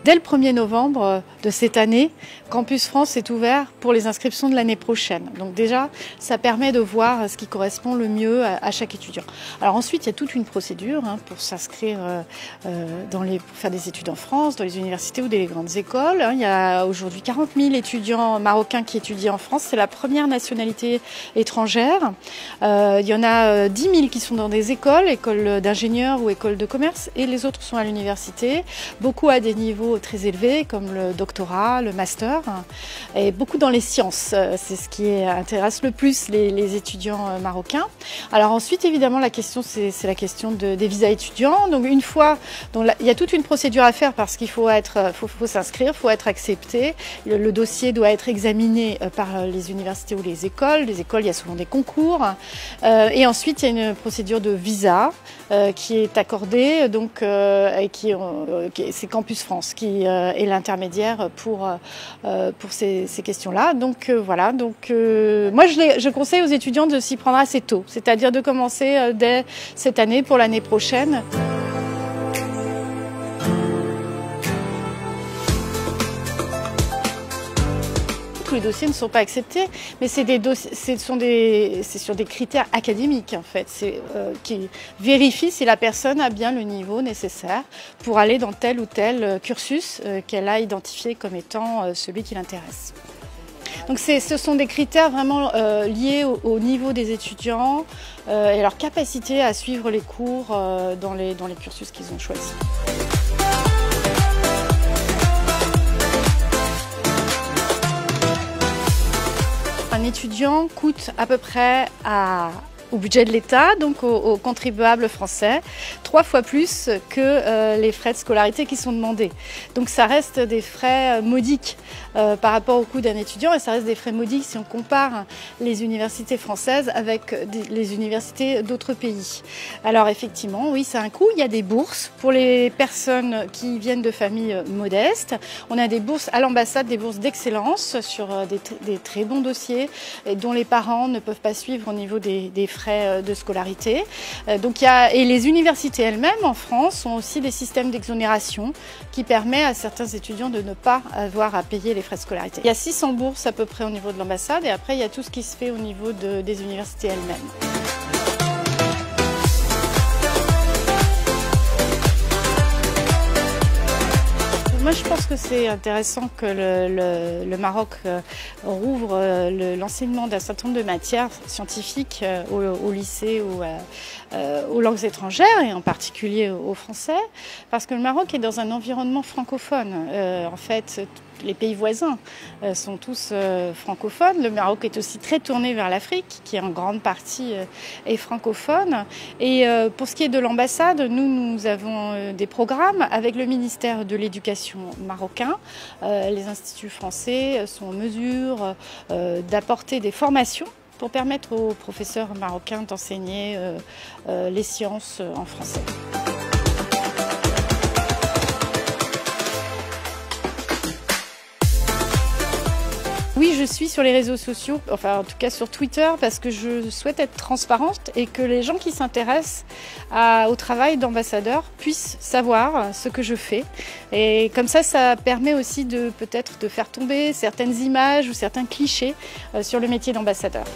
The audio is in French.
Dès le 1er novembre de cette année, Campus France est ouvert pour les inscriptions de l'année prochaine. Donc déjà, ça permet de voir ce qui correspond le mieux à chaque étudiant. Alors ensuite, il y a toute une procédure pour s'inscrire, pour faire des études en France, dans les universités ou des grandes écoles. Il y a aujourd'hui 40 000 étudiants marocains qui étudient en France. C'est la première nationalité étrangère. Il y en a 10 000 qui sont dans des écoles d'ingénieurs ou écoles de commerce, et les autres sont à l'université. Beaucoup à des niveaux très élevés comme le doctorat, le master, et beaucoup dans les sciences. C'est ce qui intéresse le plus les étudiants marocains. Alors ensuite, évidemment, la question, c'est la question des visas étudiants. Donc une fois, il y a toute une procédure à faire parce qu'il faut s'inscrire, il faut être accepté. Le dossier doit être examiné par les universités ou les écoles. Les écoles, il y a souvent des concours. Et ensuite, il y a une procédure de visa qui est accordée. Donc, c'est Campus France qui est l'intermédiaire pour ces questions-là. Donc voilà. Donc moi, je conseille aux étudiants de s'y prendre assez tôt, c'est-à-dire de commencer dès cette année pour l'année prochaine. Tous les dossiers ne sont pas acceptés, mais c'est sur des critères académiques en fait, qui vérifient si la personne a bien le niveau nécessaire pour aller dans tel ou tel cursus qu'elle a identifié comme étant celui qui l'intéresse. Donc ce sont des critères vraiment liés au niveau des étudiants et à leur capacité à suivre les cours dans les cursus qu'ils ont choisis. Un étudiant coûte à peu près au budget de l'État, donc aux contribuables français, 3 fois plus que les frais de scolarité qui sont demandés. Donc ça reste des frais modiques par rapport au coût d'un étudiant, et ça reste des frais modiques si on compare les universités françaises avec les universités d'autres pays. Alors effectivement, oui, c'est un coût. Il y a des bourses pour les personnes qui viennent de familles modestes. On a des bourses à l'ambassade, des bourses d'excellence sur des très bons dossiers et dont les parents ne peuvent pas suivre au niveau des frais de scolarité. Et les universités elles-mêmes en France ont aussi des systèmes d'exonération qui permettent à certains étudiants de ne pas avoir à payer les frais de scolarité. Il y a 600 bourses à peu près au niveau de l'ambassade, et après il y a tout ce qui se fait au niveau des universités elles-mêmes. Moi, je pense que c'est intéressant que le Maroc rouvre l'enseignement d'un certain nombre de matières scientifiques au lycée ou aux langues étrangères, et en particulier au français, parce que le Maroc est dans un environnement francophone. En fait, les pays voisins sont tous francophones. Le Maroc est aussi très tourné vers l'Afrique, qui en grande partie est francophone. Et pour ce qui est de l'ambassade, nous avons des programmes avec le ministère de l'Éducation marocain. Les instituts français sont en mesure d'apporter des formations pour permettre aux professeurs marocains d'enseigner les sciences en français. Oui, je suis sur les réseaux sociaux, enfin en tout cas sur Twitter, parce que je souhaite être transparente et que les gens qui s'intéressent au travail d'ambassadeur puissent savoir ce que je fais. Et comme ça permet aussi peut-être de faire tomber certaines images ou certains clichés sur le métier d'ambassadeur.